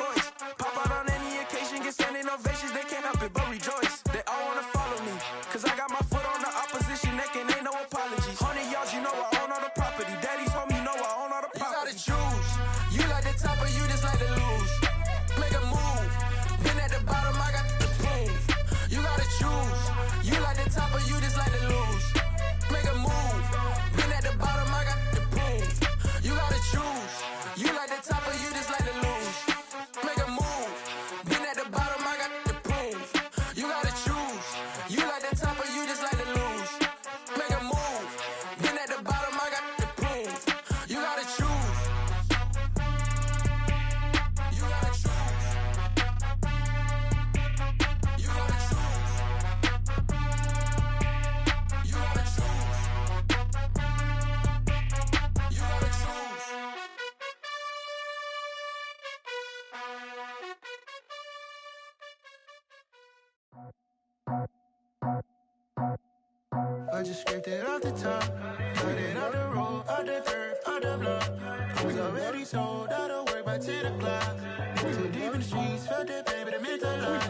choice. Pop out on any occasion, get standing ovations, they can't help it but rejoice. They all wanna follow me, cause I got my foot on the opposition neck and ain't no apologies. 100 yards, you know I own all the property. Daddy's home, you know I own all the property. You gotta choose. You like the top or you just like to lose. Make a move. Been at the bottom, I got the proof. You gotta choose. You like the top or you just like to lose. Make a move. Been at the bottom, I got the proof. You gotta choose. You like the top or you just like to lose. Make a move. Been at the bottom, I got the proof. You gotta choose. You like the top or you just like to lose. Make a move. Been at the bottom, I got the proof. You gotta choose. You gotta choose. You gotta choose. You gotta choose. You gotta choose. I just scraped it off the top, cut it off the road, off the curve, off the block. I was already sold out of work by 10 o'clock. Too deep in the streets, felt that pain, but it meant a lot.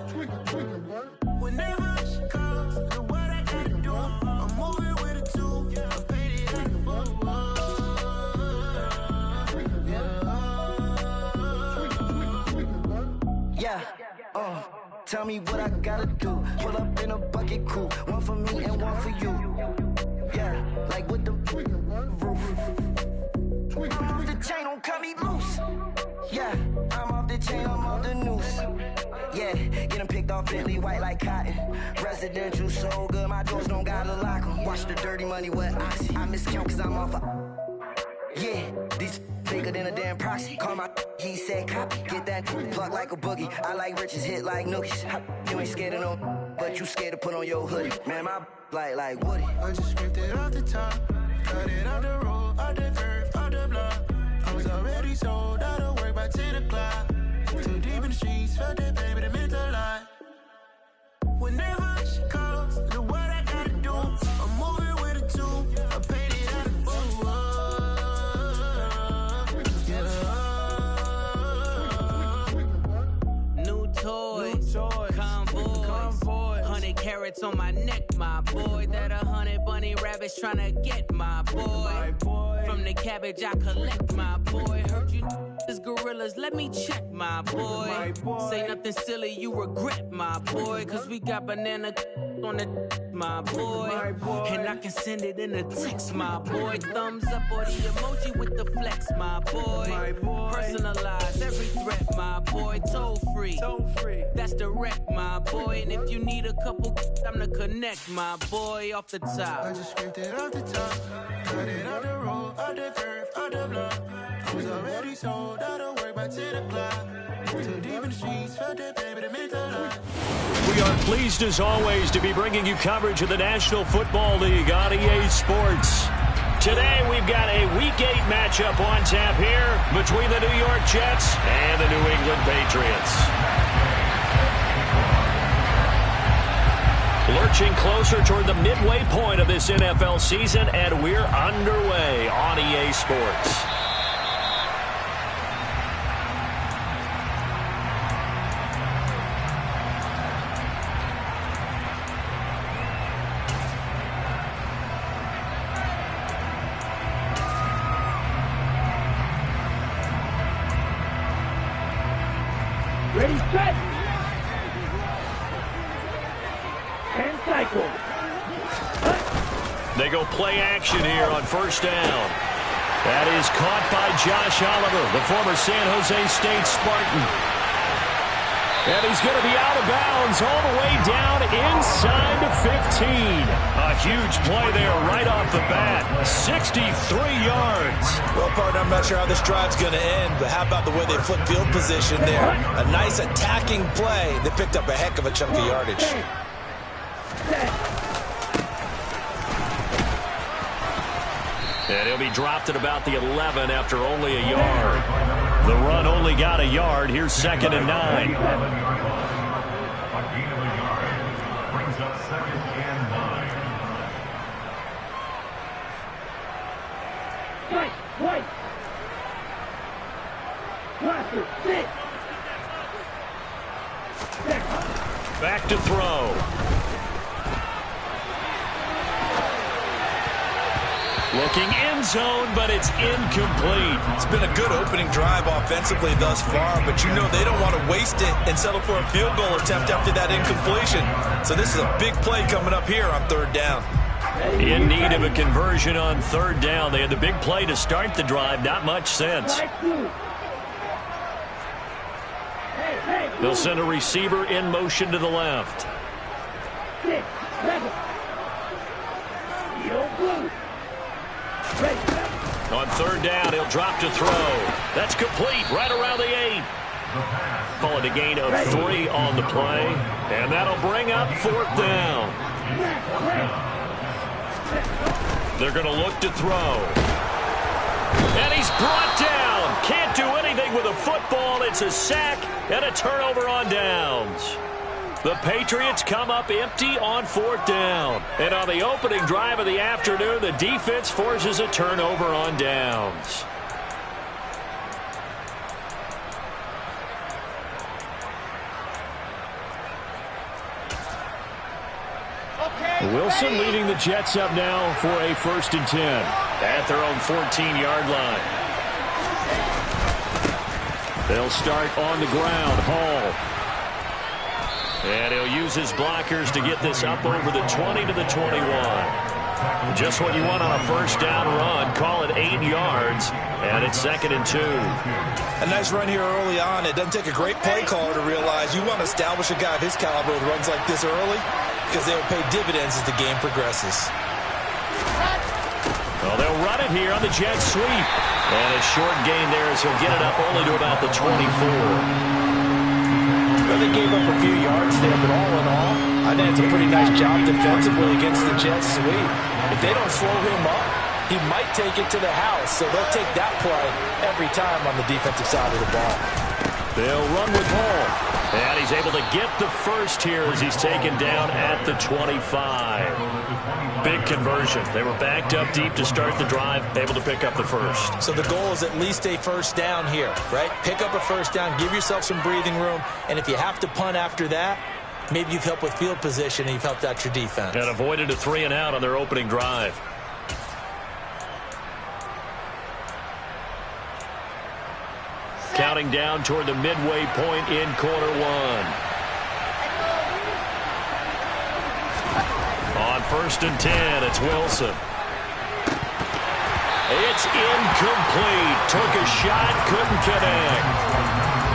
Whenever she calls, know what I gotta do. I'm moving with a two, I paid it at the full. Yeah, tell me what I gotta do. Pull up in a bucket crew, one for me and one for you. Yeah, like with the roof. I'm off the chain, don't cut me loose. Yeah, I'm off the chain, I'm off the noose. Yeah, getting picked off Bentley, white like cotton. Residential so good, my doors don't gotta lock 'em. Watch the dirty money with Oxy. I miscount cause I'm off a... Yeah, these bigger than a damn proxy. Call my he said copy. Get that plug like a boogie. I like riches, hit like nookies. You ain't scared of no, but you scared to put on your hoodie. Man, my like Woody. I just scraped it off the top, cut it off the road, off the curve, off the block. I was already sold out of work by 10 o'clock. Too deep in the streets, felt that pain, but it meant a lot. Whenever she calls, know what I gotta do. I'm moving with a two, I paid it at the full. New toy, convoy, 100 carats on my neck, my boy. That 100 bunny rabbits tryna get my boy. From the cabbage I collect, my boy. Heard you is gorillas, let me check, my boy. Say nothing silly, you regret, my boy. Cause we got banana on the my boy. And I can send it in a text, my boy. Thumbs up or the emoji with the flex, my boy. Personalize every threat, my boy. Toll free, that's direct, my boy. And if you need a couple, I'm to connect, my boy. Off the top, I just scraped it off the top, cut it off the road, off the curve, off the block. I was already sold out of work by 10 o'clock. Too deep in the streets, felt that pain, but it meant a lot. We are pleased as always to be bringing you coverage of the National Football League on EA Sports. Today we've got a Week 8 matchup on tap here between the New York Jets and the New England Patriots. Lurching closer toward the midway point of this NFL season, and we're underway on EA Sports. Ready, set, and cycle. They go play action here on first down. That is caught by Josh Oliver, the former San Jose State Spartan. And he's going to be out of bounds all the way down inside the 15. A huge play there right off the bat. 63 yards. Well, partner, I'm not sure how this drive's going to end, but how about the way they flip field position there? A nice attacking play. They picked up a heck of a chunk of yardage. And he'll be dropped at about the 11 after only a yard. The run only got a yard. Here's 2nd and 9. A gain of a yard brings up 2nd and 9. White. Blaster, sit. Back to throw. Looking end zone, but it's incomplete. It's been a good opening drive offensively thus far, but you know they don't want to waste it and settle for a field goal attempt after that incompletion. So this is a big play coming up here on third down. In need of a conversion on third down. They had the big play to start the drive. Not much sense. They'll send a receiver in motion to the left. On third down, he'll drop to throw. That's complete right around the 8. Call it a gain of 3 on the play. And that'll bring up fourth down. They're going to look to throw. And he's brought down. Can't do anything with a football. It's a sack and a turnover on downs. The Patriots come up empty on fourth down. And on the opening drive of the afternoon, the defense forces a turnover on downs. Wilson leading the Jets up now for a 1st and 10 at their own 14-yard line. They'll start on the ground. Hall. And he'll use his blockers to get this up over the 20 to the 21. Just what you want on a first down run. Call it 8 yards, and it's 2nd and 2. A nice run here early on. It doesn't take a great play caller to realize you want to establish a guy of his caliber with runs like this early because they will pay dividends as the game progresses. Well, they'll run it here on the jet sweep. And a short gain there as he'll get it up only to about the 24. Well, they gave up a few yards there, but all in all, I think it's a pretty nice job defensively against the jet sweep. If they don't slow him up, he might take it to the house, so they'll take that play every time on the defensive side of the ball. They'll run with Hall. And he's able to get the first here as he's taken down at the 25. Big conversion. They were backed up deep to start the drive, able to pick up the first. So the goal is at least a first down here, right? Pick up a first down, give yourself some breathing room, and if you have to punt after that, maybe you've helped with field position and you've helped out your defense. And avoided a 3-and-out on their opening drive. Counting down toward the midway point in quarter 1. On 1st and 10, it's Wilson. It's incomplete. Took a shot, couldn't connect.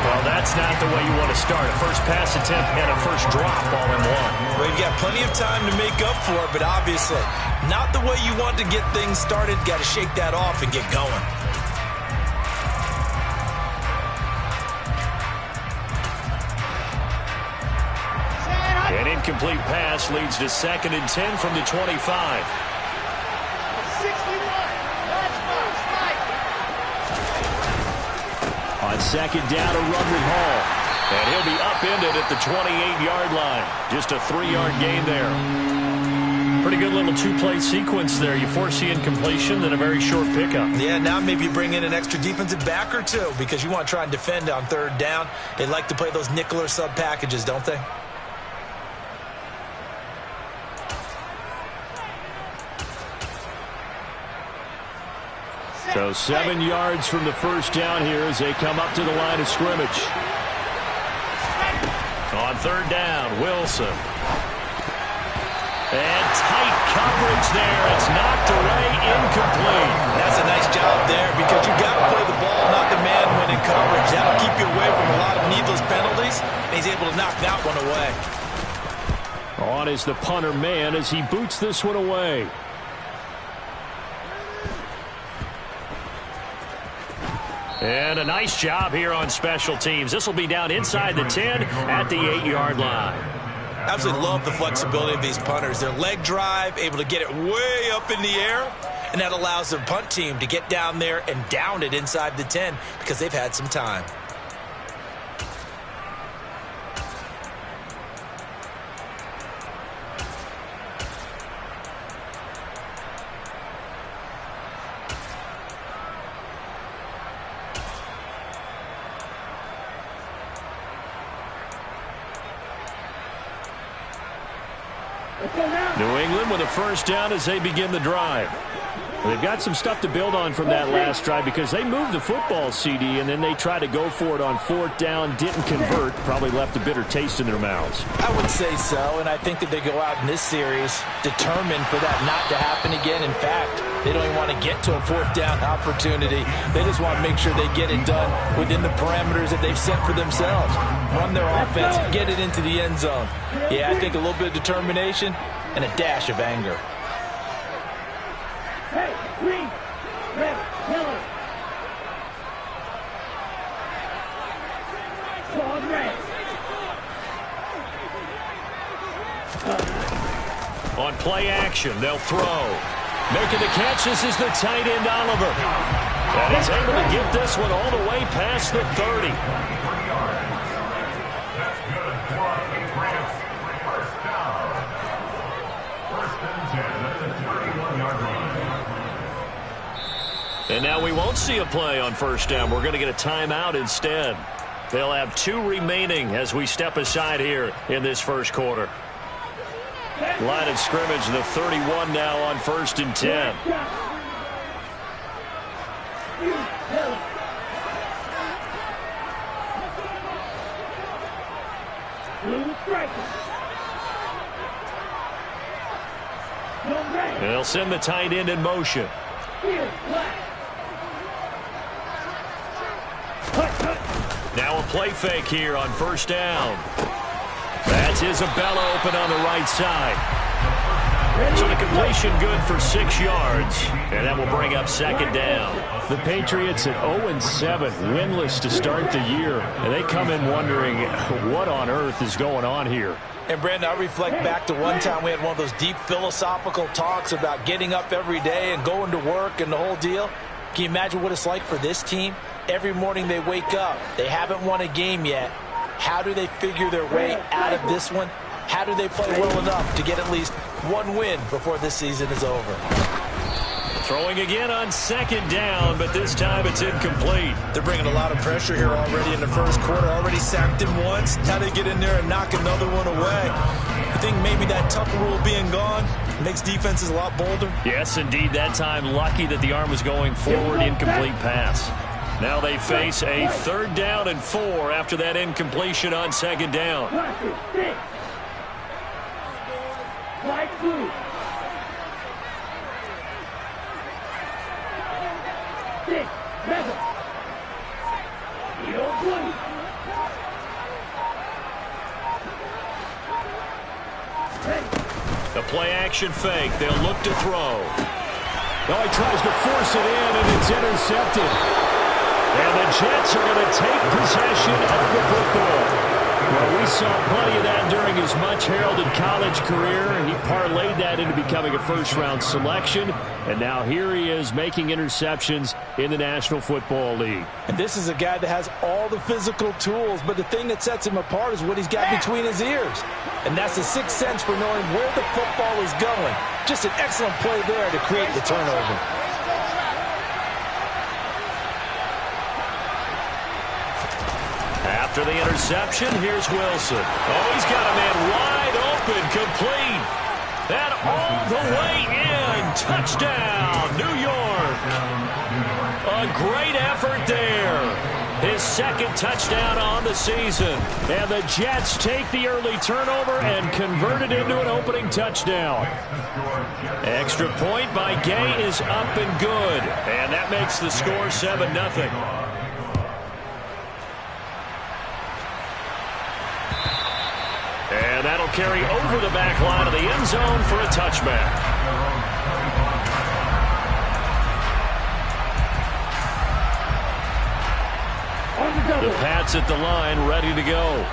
Well, that's not the way you want to start. A first pass attempt and a first drop all in one. Well, you've got plenty of time to make up for it, but obviously not the way you want to get things started. Got to shake that off and get going. An incomplete pass leads to 2nd and 10 from the 25. 61. On 2nd down, a run with Hall. And he'll be upended at the 28-yard line. Just a 3-yard gain there. Pretty good little 2-play sequence there. You force the incompletion, then a very short pickup. Yeah, now maybe you bring in an extra defensive back or two because you want to try and defend on third down. They like to play those nickel or sub packages, don't they? So 7 yards from the first down here as they come up to the line of scrimmage. On third down, Wilson. And tight coverage there. It's knocked away, incomplete. That's a nice job there because you got to play the ball, not the man when in coverage. That'll keep you away from a lot of needless penalties, and he's able to knock that one away. On is the punter man as he boots this one away. And a nice job here on special teams. This will be down inside the 10 at the 8-yard line. Absolutely love the flexibility of these punters. Their leg drive, able to get it way up in the air, and that allows their punt team to get down there and down it inside the 10 because they've had some time. New England with a first down as they begin the drive. They've got some stuff to build on from that last drive because they moved the football, CD, and then they tried to go for it on fourth down, didn't convert, probably left a bitter taste in their mouths. I would say so, and I think that they go out in this series determined for that not to happen again. In fact, they don't even want to get to a fourth down opportunity. They just want to make sure they get it done within the parameters that they've set for themselves. Run their offense, get it into the end zone. Yeah, I think a little bit of determination and a dash of anger. Hey, green, red, yellow. Ball red. On play action, they'll throw. Making the catch, this is the tight end, Oliver. And he's able to get this one all the way past the 30. That's good. First down. First and 10 at the 31-yard line. And now we won't see a play on first down. We're going to get a timeout instead. They'll have 2 remaining as we step aside here in this first quarter. Line of scrimmage, the 31 now on first and 10. They'll send the tight end in motion. Now a play fake here on first down. That's Isabella open on the right side. So the completion good for 6 yards, and that will bring up second down. The Patriots at 0-7, winless to start the year, and they come in wondering what on earth is going on here. And, Brandon, I reflect back to one time we had one of those deep philosophical talks about getting up every day and going to work and the whole deal. Can you imagine what it's like for this team? Every morning they wake up. They haven't won a game yet. How do they figure their way out of this one? How do they play well enough to get at least one win before this season is over? Throwing again on second down, but this time it's incomplete. They're bringing a lot of pressure here already in the first quarter. Already sacked him once. How do they get in there and knock another one away? I think maybe that Tucker rule being gone makes defenses a lot bolder. Yes, indeed. That time lucky that the arm was going forward. Incomplete pass. Now they face a 3rd down and 4 after that incompletion on second down. Light blue. 6, 7. Yellow blue. The play action fake. They'll look to throw. Oh, he tries to force it in, and it's intercepted. And the Jets are going to take possession of the football. Well, we saw plenty of that during his much-heralded college career. He parlayed that into becoming a first-round selection. And now here he is making interceptions in the National Football League. And this is a guy that has all the physical tools, but the thing that sets him apart is what he's got between his ears. And that's the sixth sense for knowing where the football is going. Just an excellent play there to create the turnover. After the interception, here's Wilson. Oh, he's got a man wide open, complete. And all the way in. Touchdown, New York. A great effort there. His 2nd touchdown on the season. And the Jets take the early turnover and convert it into an opening touchdown. Extra point by Gay is up and good. And that makes the score 7-0. And that'll carry over the back line of the end zone for a touchback. The Pats at the line, ready to go.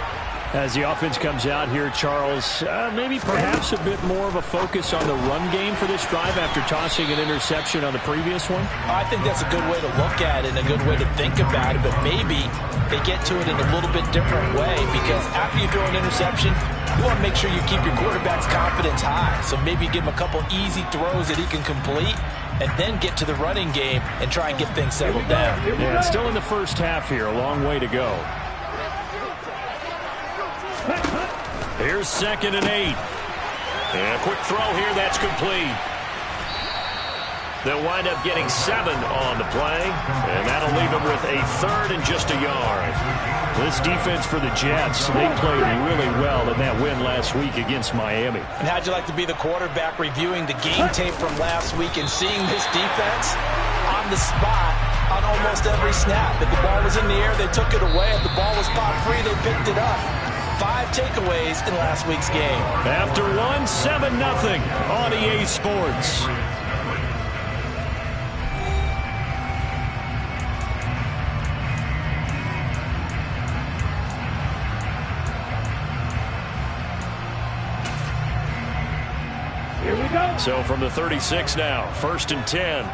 As the offense comes out here, Charles, maybe perhaps a bit more of a focus on the run game for this drive after tossing an interception on the previous one? I think that's a good way to look at it and a good way to think about it, but maybe they get to it in a little bit different way because after you throw an interception, you want to make sure you keep your quarterback's confidence high. So maybe give him a couple easy throws that he can complete and then get to the running game and try and get things settled down. Yeah, it's still in the first half here, a long way to go. Here's 2nd and 8. And a quick throw here, that's complete. They'll wind up getting 7 on the play, and that'll leave them with a 3rd and just a yard. This defense for the Jets, they played really well in that win last week against Miami. And how'd you like to be the quarterback reviewing the game tape from last week and seeing this defense on the spot on almost every snap? If the ball was in the air, they took it away. If the ball was spot free, they picked it up. 5 takeaways in last week's game. After 1, 7-0 on EA Sports. Here we go. So from the 36 now, 1st and 10.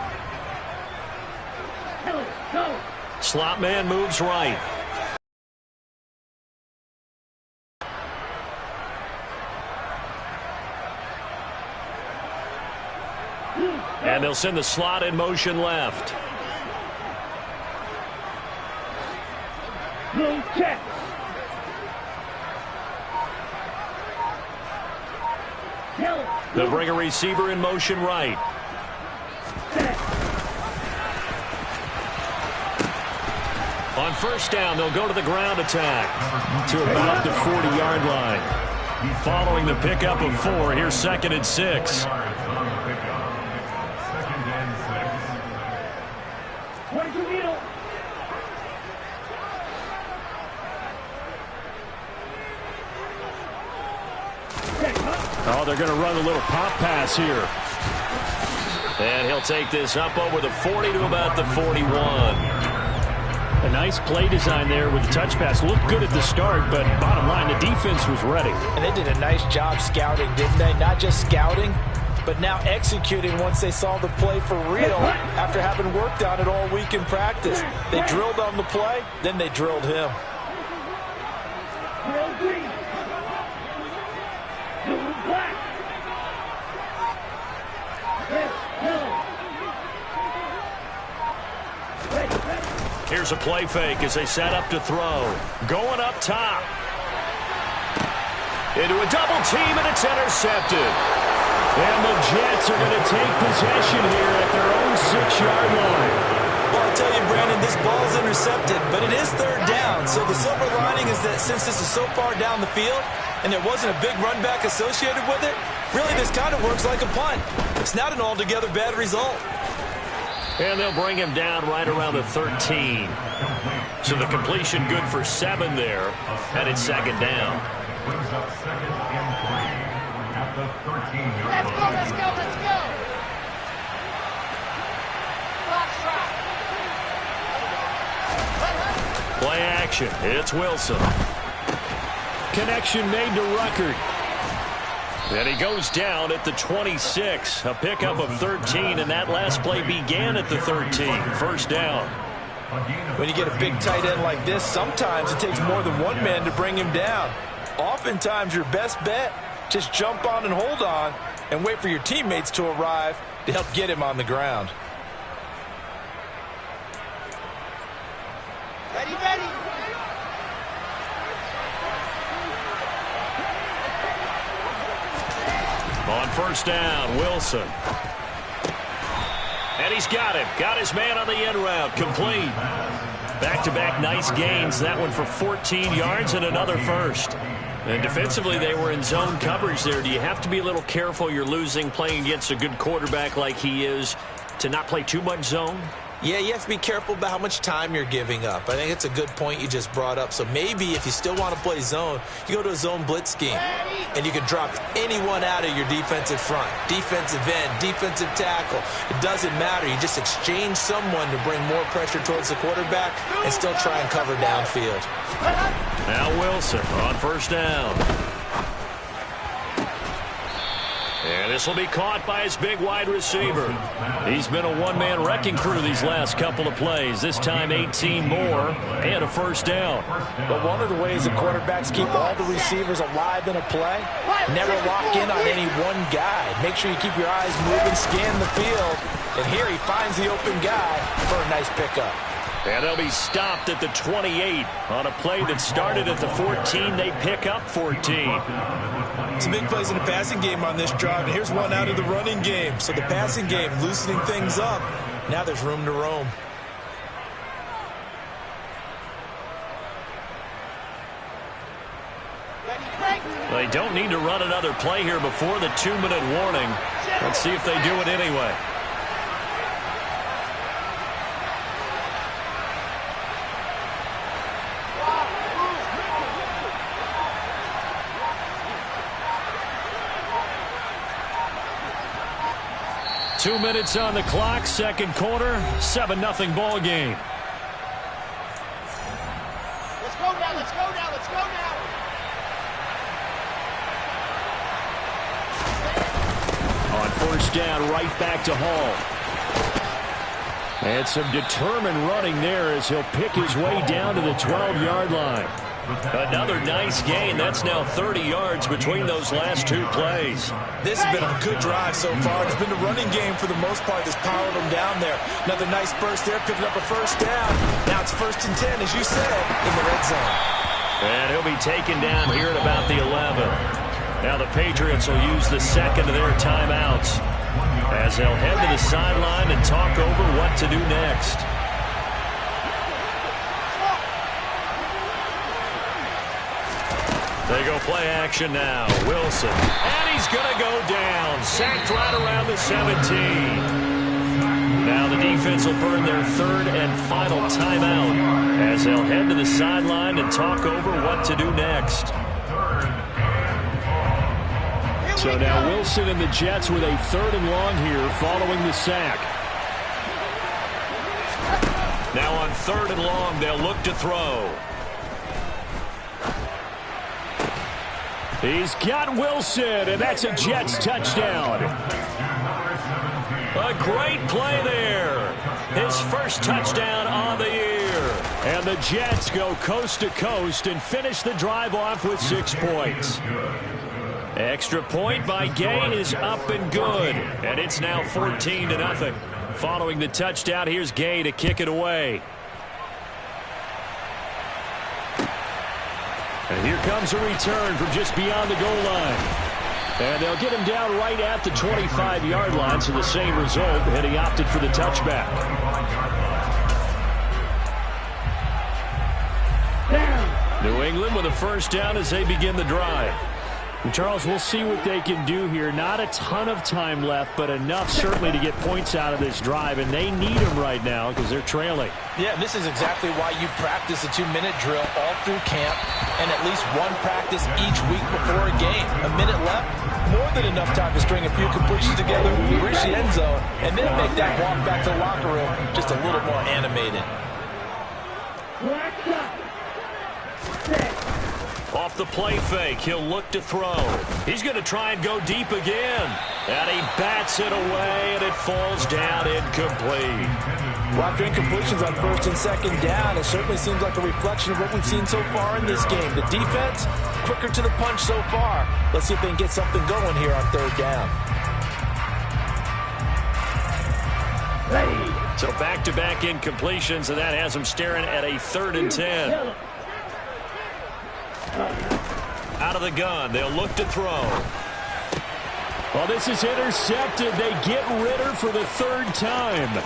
Go. Slot man moves right. And they'll send the slot in motion left. Blue check. They'll bring a receiver in motion right. On 1st down, they'll go to the ground attack to about the 40-yard line. Following the pickup of 4, here's 2nd and 6. 22 needle. Oh, they're going to run a little pop pass here. And he'll take this up over the 40 to about the 41. A nice play design there with the touch pass. Looked good at the start, but bottom line, the defense was ready. And they did a nice job scouting, didn't they? Not just scouting, but now executing once they saw the play for real after having worked on it all week in practice. They drilled on the play, then they drilled him. Drill green. Blue black. Red, yellow. Red. Here's a play fake as they set up to throw. Going up top. Into a double team, and it's intercepted. And the Jets are going to take possession here at their own 6-yard line. Well, I'll tell you, Brandon, this ball's intercepted, but it is 3rd down. So the silver lining is that since this is so far down the field and there wasn't a big run back associated with it, really this kind of works like a punt. It's not an altogether bad result. And they'll bring him down right around the 13. So the completion good for 7 there, and it's 2nd down. Brings up 2nd and 3 at the 13-yard line. Let's go. Play action. It's Wilson. Connection made to Ruckert. And he goes down at the 26. A pickup of 13, and that last play began at the 13. 1st down. When you get a big tight end like this, sometimes it takes more than one man to bring him down. Oftentimes, your best bet, just jump on and hold on and wait for your teammates to arrive to help get him on the ground. Ready. On 1st down, Wilson. And he's got him. Got his man on the end route. Complete. Back-to-back nice gains. That one for 14 yards and another 1st. And defensively, they were in zone coverage there. Do you have to be a little careful? You're losing playing against a good quarterback like he is to not play too much zone? Yeah, you have to be careful about how much time you're giving up. I think it's a good point you just brought up. So maybe if you still want to play zone, you go to a zone blitz scheme. And you can drop anyone out of your defensive front. Defensive end, defensive tackle. It doesn't matter. You just exchange someone to bring more pressure towards the quarterback and still try and cover downfield. Now Wilson on 1st down. And this will be caught by his big wide receiver. He's been a one-man wrecking crew these last couple of plays. This time 18 more and a 1st down. But one of the ways the quarterbacks keep all the receivers alive in a play, never lock in on any one guy. Make sure you keep your eyes moving, scan the field. And here he finds the open guy for a nice pickup. And they'll be stopped at the 28 on a play that started at the 14. They pick up 14. Some big plays in the passing game on this drive, and here's one out of the running game. So the passing game loosening things up. Now there's room to roam. They don't need to run another play here before the 2-minute warning. Let's see if they do it anyway. Two minutes on the clock, second quarter, 7-0 ball game. Let's go now, let's go now, let's go now. On first down, right back to Hall. And some determined running there as he'll pick his way down to the 12-yard line. Another nice gain. That's now 30 yards between those last two plays. This has been a good drive so far. It's been the running game for the most part that's powered them down there. Another nice burst there, picking up a first down. Now it's 1st and 10, as you said, in the red zone. And he'll be taken down here at about the 11. Now the Patriots will use the second of their timeouts as they'll head to the sideline and talk over what to do next. They go play action now. Wilson. And he's going to go down. Sacked right around the 17. Now the defense will burn their third and final timeout as they'll head to the sideline and talk over what to do next. So now Wilson and the Jets with a 3rd and long here following the sack. Now on 3rd and long, they'll look to throw. He's got Wilson, and that's a Jets touchdown. A great play there. His first touchdown on the year. And the Jets go coast to coast and finish the drive off with 6 points. Extra point by Gay is up and good. And it's now 14-0. Following the touchdown, here's Gay to kick it away. And here comes a return from just beyond the goal line. And they'll get him down right at the 25-yard line, so the same result, and he opted for the touchback. New England with a first down as they begin the drive. And Charles, we'll see what they can do here. Not a ton of time left, but enough certainly to get points out of this drive, and they need them right now because they're trailing. Yeah, this is exactly why you practice a 2-minute drill all through camp and at least one practice each week before a game. A minute left, more than enough time to string a few completions together, reach the end zone, and then make that walk back to the locker room just a little more animated. Off the play fake, he'll look to throw. He's going to try and go deep again. And he bats it away, and it falls down incomplete. Well, after incompletions on 1st and 2nd down, it certainly seems like a reflection of what we've seen so far in this game. The defense, quicker to the punch so far. Let's see if they can get something going here on 3rd down. So back-to-back incompletions, and that has them staring at a 3rd and 10. Out of the gun, they'll look to throw. Well, this is intercepted. They get Ritter for the 3rd time.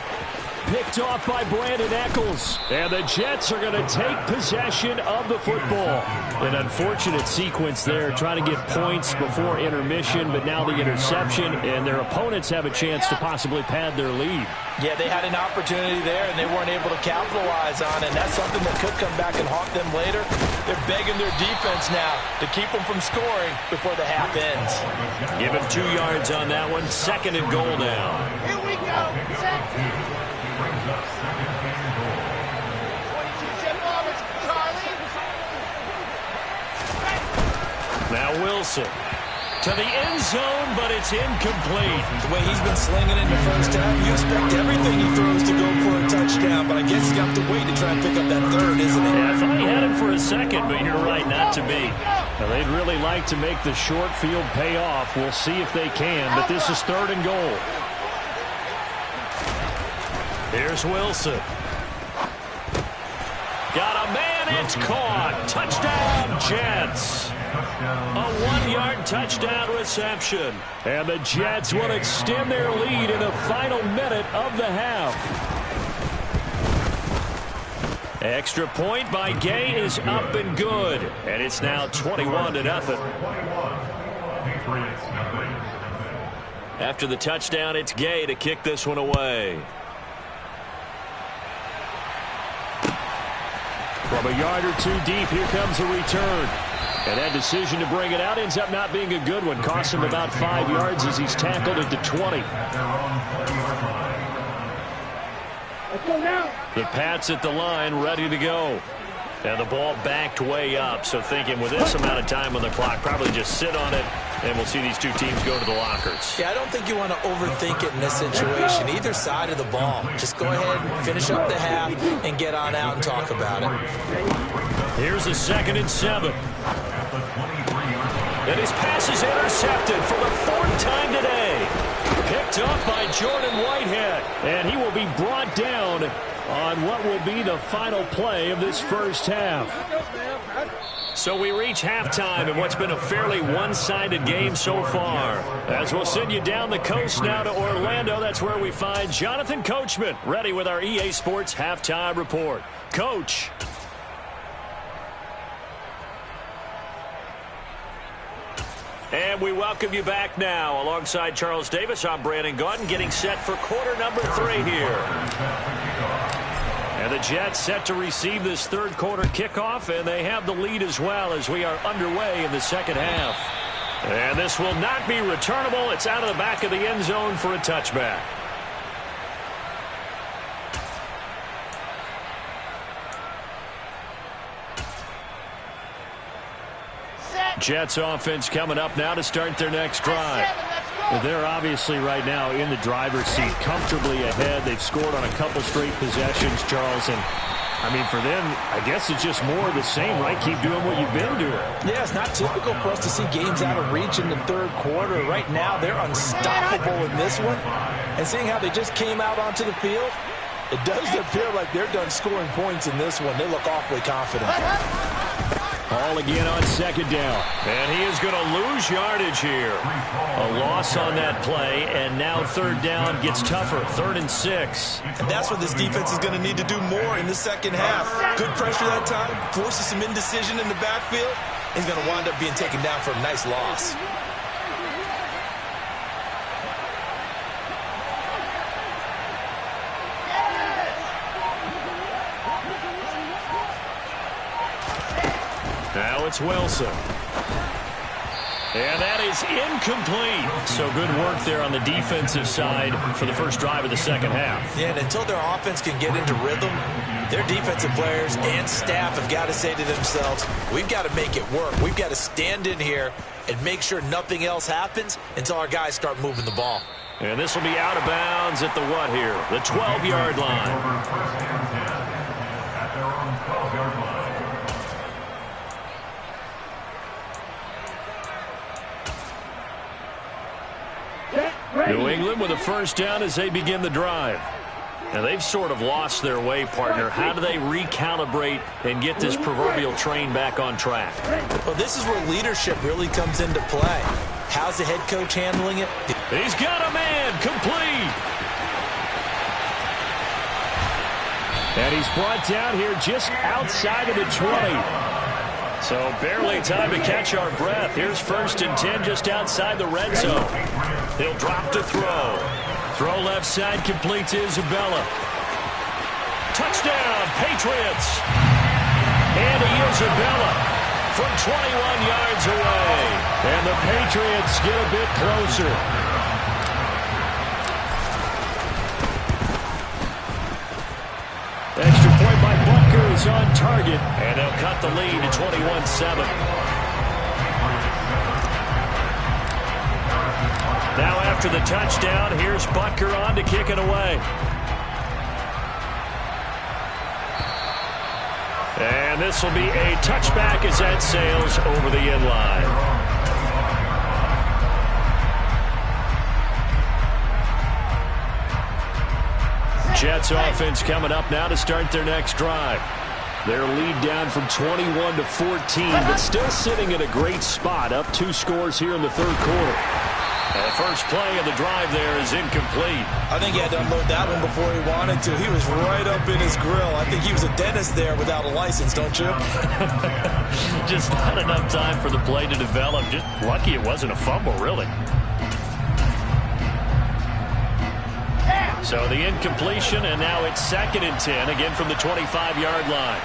Picked off by Brandon Eccles. And the Jets are going to take possession of the football. An unfortunate sequence there, trying to get points before intermission, but now the interception, and their opponents have a chance to possibly pad their lead. Yeah, they had an opportunity there, and they weren't able to capitalize on it. And that's something that could come back and haunt them later. They're begging their defense now to keep them from scoring before the half ends. Give him 2 yards on that one. 2nd and goal now. Here we go. Set. 22 Jim Roberts. Charlie. Now Wilson to the end zone, but it's incomplete. The way he's been slinging in the first half, you expect everything he throws to go for a touchdown, but I guess he's got to wait to try and pick up that 3rd, isn't it? Yeah, I thought he had him for a second, but you're right, not to be. Now, they'd really like to make the short field pay off. We'll see if they can, but this is 3rd and goal. Here's Wilson. Got a man. It's caught. Touchdown, Jets. A 1-yard touchdown reception. And the Jets will extend their lead in the final minute of the half. Extra point by Gay is up and good. And it's now 21-0. After the touchdown, it's Gay to kick this one away. From a yard or two deep, here comes a return. And that decision to bring it out ends up not being a good one. Cost him about 5 yards as he's tackled at the 20. The Pats at the line, ready to go. And the ball backed way up, so thinking with this amount of time on the clock, probably just sit on it, and we'll see these two teams go to the lockers. Yeah, I don't think you want to overthink it in this situation, either side of the ball. Just go ahead and finish up the half and get on out and talk about it. Here's a 2nd and 7. And his pass is intercepted for the 4th time today. Picked up by Jordan Whitehead. And he will be brought down on what will be the final play of this first half. So we reach halftime in what's been a fairly one-sided game so far. As we'll send you down the coast now to Orlando, that's where we find Jonathan Coachman, ready with our EA Sports Halftime Report. Coach. And we welcome you back now. Alongside Charles Davis, I'm Brandon Gaudin, getting set for quarter number 3 here. And the Jets set to receive this third quarter kickoff, and they have the lead as well as we are underway in the second half. And this will not be returnable. It's out of the back of the end zone for a touchback. Jets offense coming up now to start their next drive. They're obviously right now in the driver's seat, comfortably ahead. They've scored on a couple straight possessions, Charles. And, I mean, for them, I guess it's just more of the same, right? Keep doing what you've been doing. Yeah, it's not typical for us to see games out of reach in the third quarter. Right now, they're unstoppable in this one. And seeing how they just came out onto the field, it does appear like they're done scoring points in this one. They look awfully confident. Ball again on 2nd down. And he is going to lose yardage here. A loss on that play, and now 3rd down gets tougher. 3rd and 6. And that's what this defense is going to need to do more in the second half. Good pressure that time, forces some indecision in the backfield. He's going to wind up being taken down for a nice loss. Now it's Wilson. And that is incomplete. So good work there on the defensive side for the first drive of the second half. Yeah, and until their offense can get into rhythm, their defensive players and staff have got to say to themselves, we've got to make it work. We've got to stand in here and make sure nothing else happens until our guys start moving the ball. And this will be out of bounds at the what here? The 12-yard line. At their own 12-yard line. New England with a first down as they begin the drive. Now they've sort of lost their way, partner. How do they recalibrate and get this proverbial train back on track? Well, this is where leadership really comes into play. How's the head coach handling it? He's got a man, complete. And he's brought down here just outside of the 20. So barely time to catch our breath. Here's 1st and 10 just outside the red zone. He'll drop to throw. Throw left side, complete to Isabella. Touchdown, Patriots. And Isabella from 21 yards away. And the Patriots get a bit closer. Extra point by Butker is on target, and they'll cut the lead to 21-7. Now after the touchdown, here's Butker on to kick it away. And this will be a touchback as that sails over the end line. Jets offense coming up now to start their next drive. Their lead down from 21 to 14, but still sitting at a great spot, up 2 scores here in the third quarter. The first play of the drive there is incomplete. I think he had to unload that one before he wanted to. He was right up in his grill. I think he was a dentist there without a license, don't you? Just not enough time for the play to develop. Just lucky it wasn't a fumble, really. So the incompletion, and now it's 2nd and 10, again from the 25-yard line.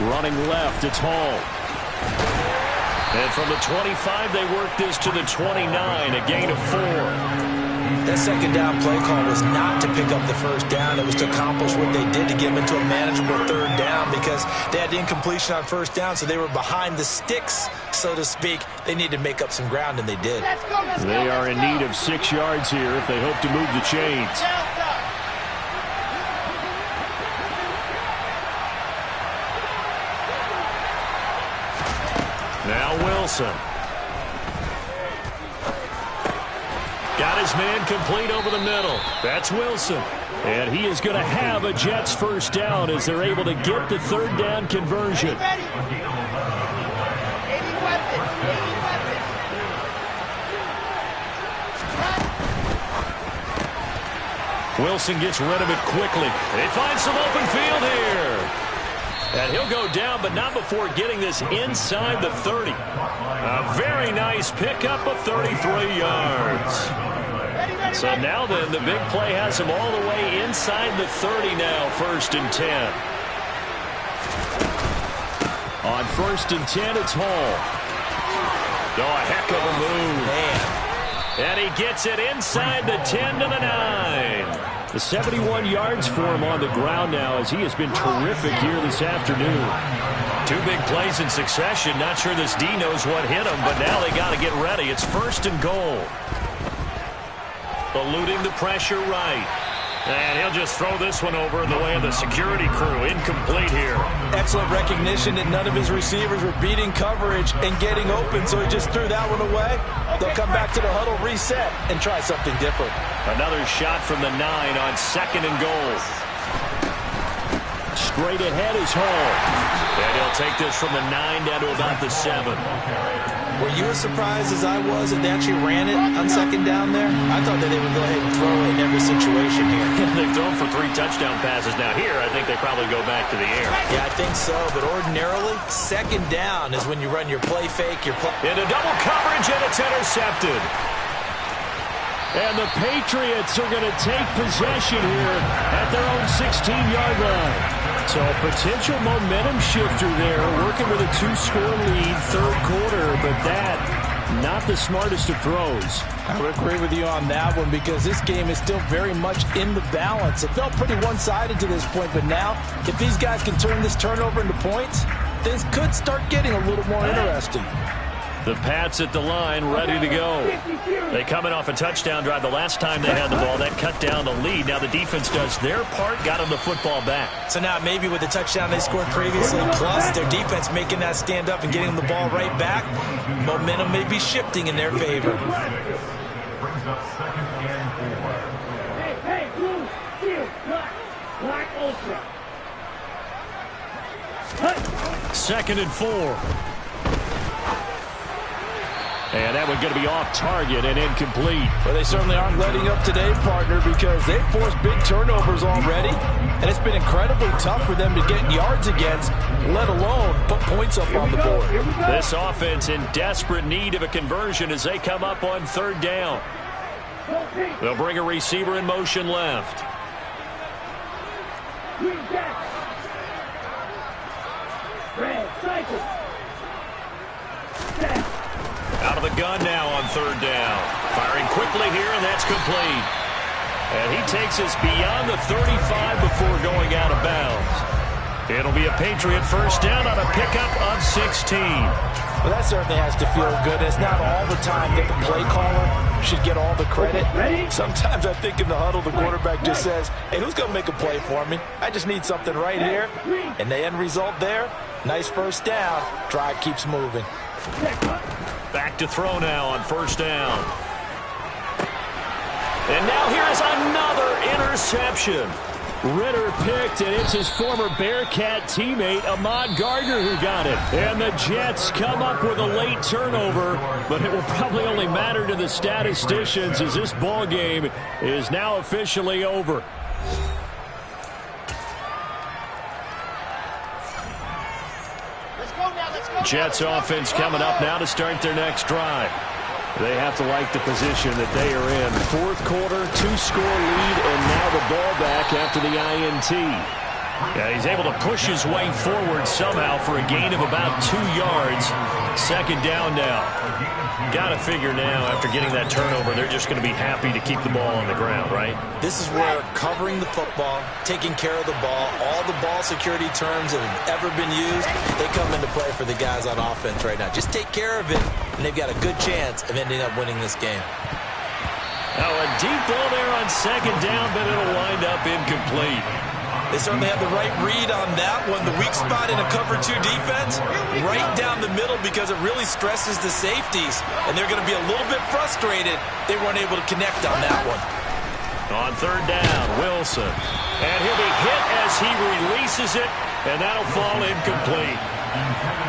Running left, it's Hall. And from the 25, they work this to the 29, a gain of 4. That second down play call was not to pick up the first down. It was to accomplish what they did to get them into a manageable third down because they had the incompletion on first down, so they were behind the sticks, so to speak. They needed to make up some ground, and they did. They are in need of 6 yards here if they hope to move the chains. Now Wilson. Got his man complete over the middle. That's Wilson. And he is going to have a Jets first down as they're able to get the third down conversion. Wilson gets rid of it quickly. They find some open field here. And he'll go down, but not before getting this inside the 30. A very nice pickup of 33 yards. So now then, the big play has him all the way inside the 30 now, 1st and 10. On 1st and 10, it's Hall. Oh, a heck of a move. Man. And he gets it inside the 10 to the 9. The 71 yards for him on the ground now as he has been terrific here this afternoon. 2 big plays in succession. Not sure this D knows what hit him, but now they got to get ready. It's 1st and goal. Eluding the pressure right. And he'll just throw this one over in the way of the security crew. Incomplete here. Excellent recognition that none of his receivers were beating coverage and getting open, so he just threw that one away. They'll come back to the huddle, reset, and try something different. Another shot from the 9 on 2nd and goal. Straight ahead is Hall. And he'll take this from the 9 down to about the 7. Were you as surprised as I was that they actually ran it on 2nd down there? I thought that they would go ahead and throw it in every situation here. They've thrown for 3 touchdown passes. Now here, I think they probably go back to the air. Yeah, I think so. But ordinarily, 2nd down is when you run your play fake. Into double coverage, and it's intercepted. And the Patriots are going to take possession here at their own 16-yard line. So a potential momentum shifter there, working with a 2-score lead, third quarter, but that, not the smartest of throws. I would agree with you on that one because this game is still very much in the balance. It felt pretty one-sided to this point, but now, if these guys can turn this turnover into points, things could start getting a little more interesting. The Pats at the line, ready to go. They coming off a touchdown drive the last time they had the ball. That cut down the lead. Now the defense does their part, got them the football back. So now maybe with the touchdown they scored previously, plus their defense making that stand up and getting them the ball right back, momentum may be shifting in their favor. Brings up 2nd and 4. Hey, blue, steel, black ultra. 2nd and 4. And that one going to be off target and incomplete. Well, they certainly aren't letting up today, partner, because they've forced big turnovers already. And it's been incredibly tough for them to get yards against, let alone put points up on the board. This offense in desperate need of a conversion as they come up on 3rd down. They'll bring a receiver in motion left. Out of the gun now on 3rd down. Firing quickly here, and that's complete. And he takes us beyond the 35 before going out of bounds. It'll be a Patriot first down on a pickup of 16. Well, that certainly has to feel good. It's not all the time that the play caller should get all the credit. Sometimes I think in the huddle, the quarterback just says, hey, who's going to make a play for me? I just need something right here. And the end result there, nice first down. Drive keeps moving. Back to throw now on 1st down. And now here is another interception. Ritter picked, and it's his former Bearcat teammate, Ahmad Gardner, who got it. And the Jets come up with a late turnover, but it will probably only matter to the statisticians as this ball game is now officially over. Jets offense coming up now to start their next drive. They have to like the position that they are in. Fourth quarter, 2-score lead, and now the ball back after the INT. Yeah, he's able to push his way forward somehow for a gain of about 2 yards. Second down now. Got to figure now, after getting that turnover, they're just going to be happy to keep the ball on the ground, right? This is where covering the football, taking care of the ball, all the ball security terms that have ever been used, they come into play for the guys on offense right now. Just take care of it, and they've got a good chance of ending up winning this game. Now a deep ball there on second down, but it'll wind up incomplete. They certainly have the right read on that one. The weak spot in a cover 2 defense, right down the middle because it really stresses the safeties. And they're going to be a little bit frustrated they weren't able to connect on that one. On third down, Wilson. And he'll be hit as he releases it, and that'll fall incomplete.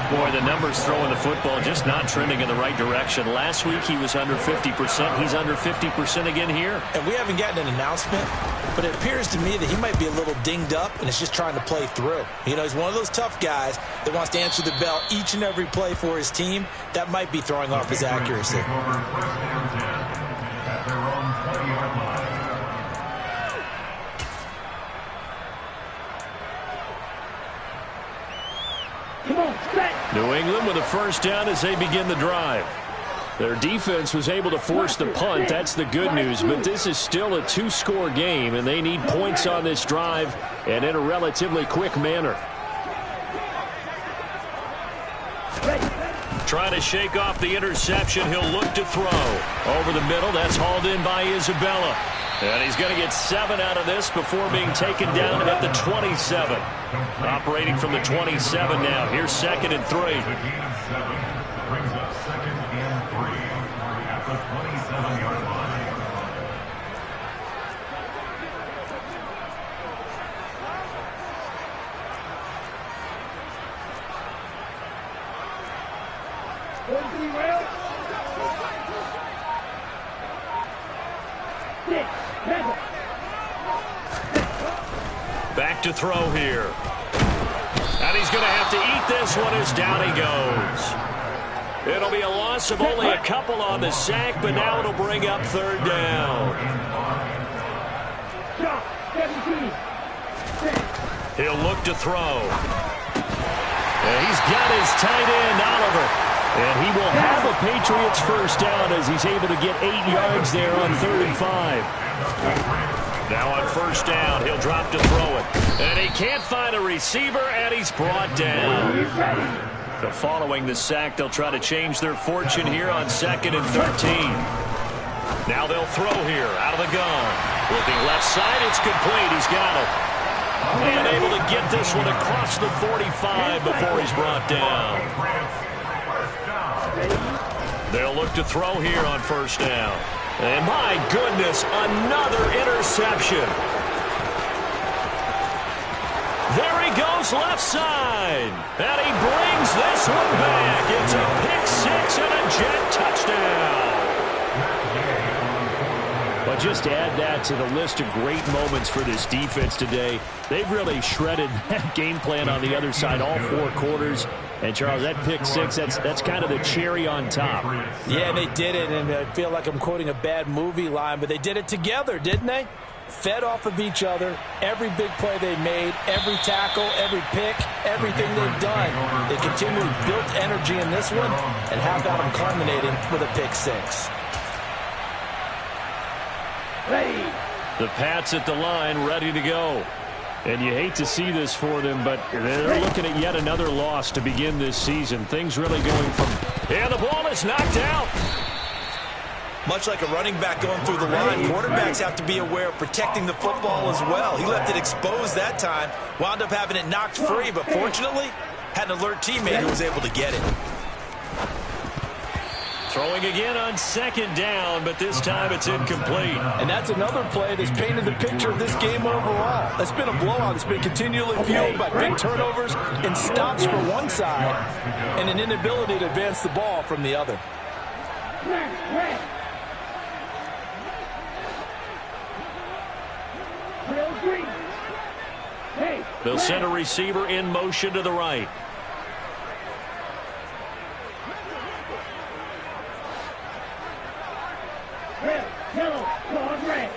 Boy, the numbers throwing the football just not trending in the right direction. Last week he was under 50%. He's under 50% again here. And we haven't gotten an announcement, but it appears to me that he might be a little dinged up and is just trying to play through. You know, he's one of those tough guys that wants to answer the bell each and every play for his team. That might be throwing off his accuracy. New England with a first down as they begin the drive. Their defense was able to force the punt. That's the good news. But this is still a 2-score game, and they need points on this drive and in a relatively quick manner. Trying to shake off the interception. He'll look to throw. Over the middle. That's hauled in by Isabella. And he's going to get 7 out of this before being taken down at the 27. Operating from the 27 now. Here's 2nd and 3. Brings up 2nd and 3 at the 27-yard line. Back to throw here. And he's going to have to eat this one as down he goes. It'll be a loss of only a couple on the sack, but now it'll bring up third down. He'll look to throw. And he's got his tight end, Oliver. And he will have a Patriots first down as he's able to get 8 yards there on 3rd and 5. Now on first down, he'll drop to throw it. And he can't find a receiver, and he's brought down. So following the sack, they'll try to change their fortune here on 2nd and 13. Now they'll throw here out of the gun. Looking left side, it's complete. He's got it. And able to get this one across the 45 before he's brought down. They'll look to throw here on first down. And my goodness, another interception. There he goes left side. And he brings this one back. It's a pick 6 and a Jet touchdown. But just add that to the list of great moments for this defense today. They've really shredded that game plan on the other side all 4 quarters. And, Charles, that pick 6, that's kind of the cherry on top. Yeah, they did it, and I feel like I'm quoting a bad movie line, but they did it together, didn't they? Fed off of each other, every big play they made, every tackle, every pick, everything they've done. They continually built energy in this one, and how about them culminating with a pick 6? The Pats at the line, ready to go. And you hate to see this for them, but they're looking at yet another loss to begin this season. Things really going from... And the ball is knocked out. Much like a running back going through the line, quarterbacks have to be aware of protecting the football as well. He left it exposed that time, wound up having it knocked free, but fortunately had an alert teammate who was able to get it. Throwing again on second down, but this time it's incomplete. And that's another play that's painted the picture of this game overall. It's been a blowout. It's been continually fueled by big turnovers and stops for one side and an inability to advance the ball from the other. They'll send a receiver in motion to the right. Yellow, on red.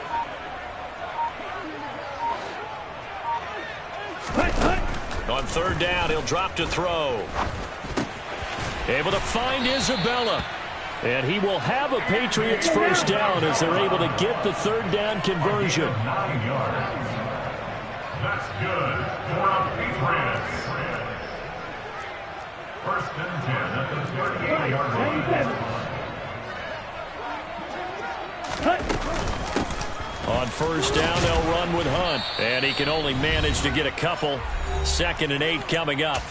On third down, he'll drop to throw. Able to find Isabella. And he will have a Patriots first down as they're able to get the third down conversion. 9 yards. That's good for the Patriots. First and 10 at the 38-yard line. On first down, they'll run with Hunt. And he can only manage to get a couple. 2nd and 8 coming up.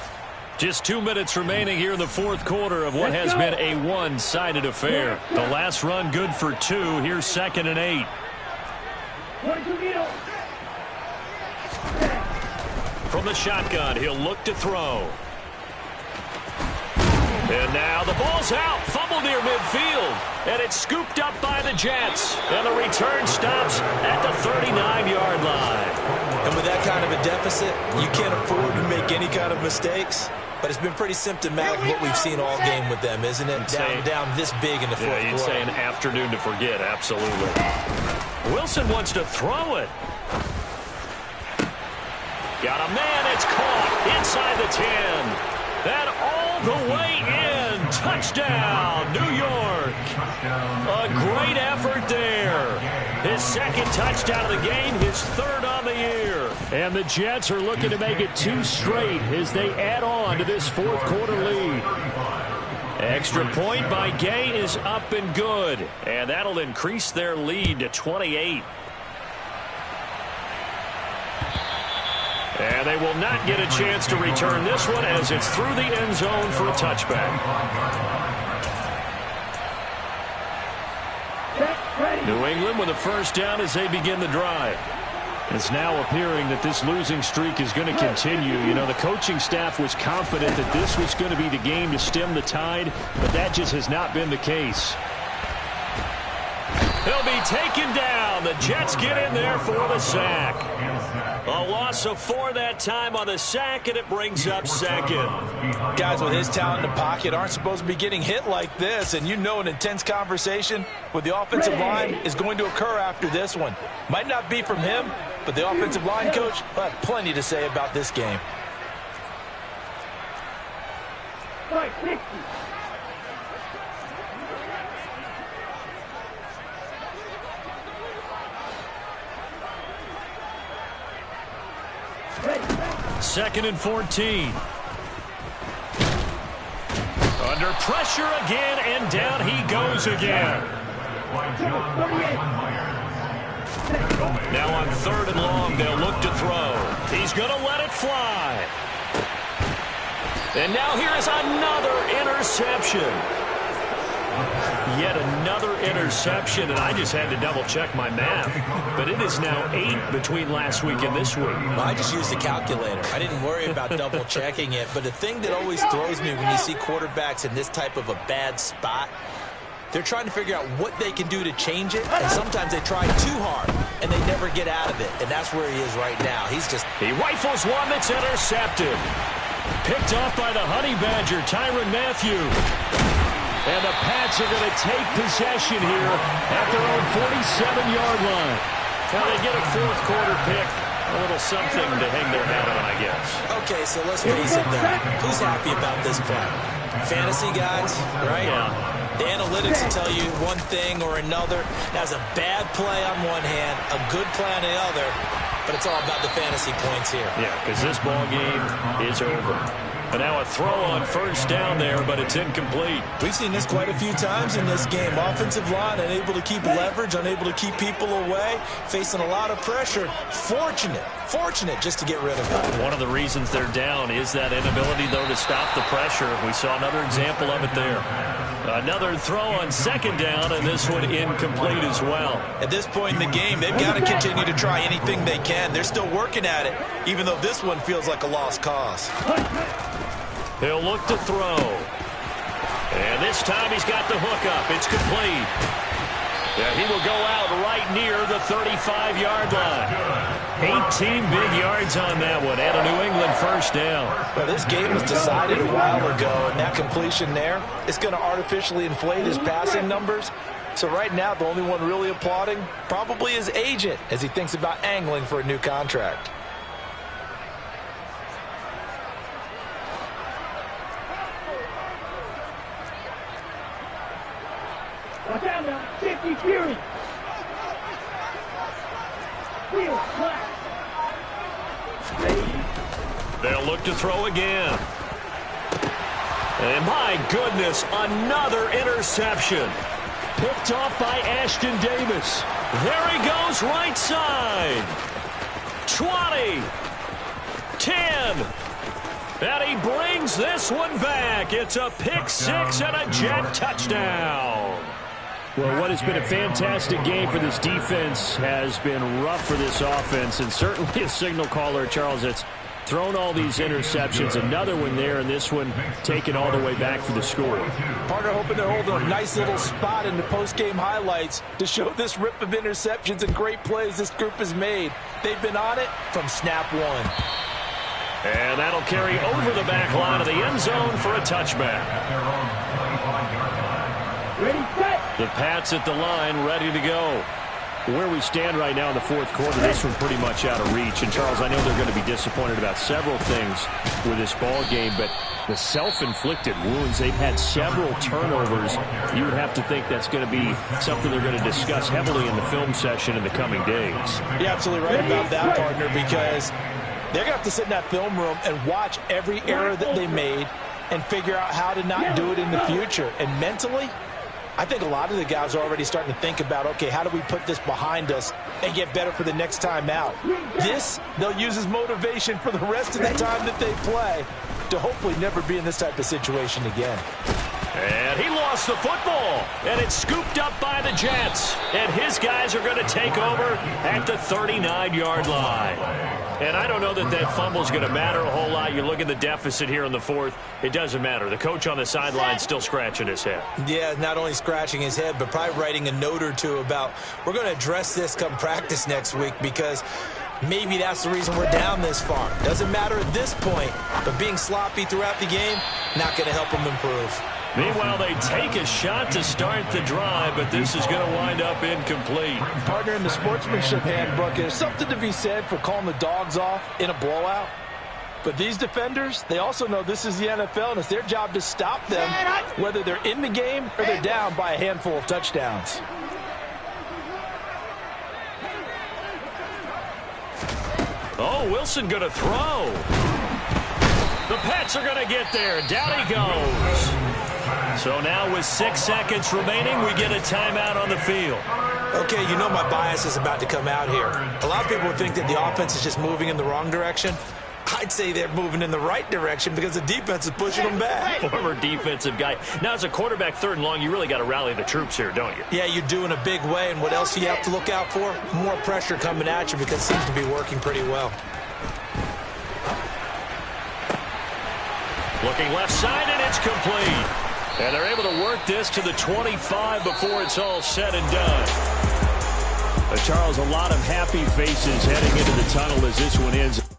Just 2 minutes remaining here in the fourth quarter of what has been a one-sided affair. The last run good for 2. Here's 2nd and 8. From the shotgun, he'll look to throw. And now the ball's out. Fumble near midfield. And it's scooped up by the Jets. And the return stops at the 39-yard line. And with that kind of a deficit, you can't afford to make any kind of mistakes. But it's been pretty symptomatic of what we've seen all game with them, isn't it? Down this big in the fourth quarter. You'd say an afternoon to forget, absolutely. Wilson wants to throw it. Got a man, it's caught inside the 10. That all the way in. Touchdown, New York. A great effort there. His 2nd touchdown of the game, his 3rd on the year. And the Jets are looking to make it 2 straight as they add on to this fourth quarter lead. Extra point by Gay is up and good. And that'll increase their lead to 28. And they will not get a chance to return this one as it's through the end zone for a touchback. New England with a first down as they begin the drive. It's now appearing that this losing streak is going to continue. You know, the coaching staff was confident that this was going to be the game to stem the tide, but that just has not been the case. He'll be taken down. The Jets get in there for the sack. A loss of 4 that time on the sack, and it brings up 2nd. Guys with his talent in the pocket aren't supposed to be getting hit like this, and you know an intense conversation with the offensive line is going to occur after this one. Might not be from him, but the offensive line coach will have plenty to say about this game. Second and 14. Under pressure again, and down he goes again. Now on 3rd and long, they'll look to throw. He's going to let it fly. And now here is another interception. Yet another interception, and I just had to double-check my math. But it is now 8 between last week and this week. Well, I just used a calculator. I didn't worry about double-checking it. But the thing that always throws me when you see quarterbacks in this type of a bad spot, they're trying to figure out what they can do to change it, and sometimes they try too hard, and they never get out of it. And that's where he is right now. He rifles one that's intercepted. Picked off by the Honey Badger, Tyrann Mathieu. And the Pats are going to take possession here at their own 47-yard line. Now they get a fourth quarter pick. A little something to hang their hat on, I guess. Okay, so let's face it now. Who's happy about this play? Fantasy guys, right? Yeah. The analytics will tell you one thing or another. That's a bad play on one hand, a good play on the other, but it's all about the fantasy points here. Yeah, because this ball game is over. And now a throw on first down there, but it's incomplete. We've seen this quite a few times in this game. Offensive line unable to keep leverage, unable to keep people away, facing a lot of pressure. Fortunate just to get rid of it. One of the reasons they're down is that inability, though, to stop the pressure. We saw another example of it there. Another throw on second down, and this one incomplete as well. At this point in the game, they've got to continue to try anything they can. They're still working at it, even though this one feels like a lost cause. He'll look to throw. And this time he's got the hook up. It's complete. Yeah, he will go out right near the 35-yard line. 18 big yards on that one, and a New England first down. Well, this game was decided a while ago, and that completion there is going to artificially inflate his passing numbers. So right now, the only one really applauding probably his agent as he thinks about angling for a new contract. Watch out now. Safety Fury. Field flat. They'll look to throw again. And my goodness, another interception. Picked off by Ashton Davis. There he goes, right side. 20. 10. And he brings this one back. It's a pick six and a Jet touchdown. Well, what has been a fantastic game for this defense has been rough for this offense, and certainly a signal caller, Charles, that's thrown all these interceptions. Another one there, and this one taken all the way back for the score. Partner hoping to hold a nice little spot in the post-game highlights to show this rip of interceptions and great plays this group has made. They've been on it from snap one. And that'll carry over the back line of the end zone for a touchback. Ready, set. The Pats at the line, ready to go. Where we stand right now in the fourth quarter, this one pretty much out of reach. And, Charles, I know they're going to be disappointed about several things with this ball game, but the self-inflicted wounds, they've had several turnovers. You would have to think that's going to be something they're going to discuss heavily in the film session in the coming days. You're absolutely right about that, partner, because they're going to have to sit in that film room and watch every error that they made and figure out how to not do it in the future. And mentally, I think a lot of the guys are already starting to think about, okay, how do we put this behind us and get better for the next time out? This, they'll use as motivation for the rest of the time that they play to hopefully never be in this type of situation again. And he lost the football, and it's scooped up by the Jets. And his guys are going to take over at the 39-yard line. And I don't know that that fumble is going to matter a whole lot. You look at the deficit here in the fourth, it doesn't matter. The coach on the sideline still scratching his head. Yeah, not only scratching his head, but probably writing a note or two about, we're going to address this come practice next week, because maybe that's the reason we're down this far. Doesn't matter at this point, but being sloppy throughout the game, not going to help them improve. Meanwhile, they take a shot to start the drive, but this is going to wind up incomplete. Partner, in the sportsmanship handbook, there's something to be said for calling the dogs off in a blowout. But these defenders, they also know this is the NFL, and it's their job to stop them, whether they're in the game or they're down by a handful of touchdowns. Oh, Wilson going to throw. The Pats are going to get there. Down he goes. So now with 6 seconds remaining, we get a timeout on the field. Okay, you know my bias is about to come out here. A lot of people think that the offense is just moving in the wrong direction. I'd say they're moving in the right direction because the defense is pushing them back. Former defensive guy. Now, as a quarterback, 3rd and long, you really got to rally the troops here, don't you? Yeah, you do in a big way. And what else do you have to look out for? More pressure coming at you, because it seems to be working pretty well. Looking left side, and it's complete. And they're able to work this to the 25 before it's all said and done. Charles, a lot of happy faces heading into the tunnel as this one ends.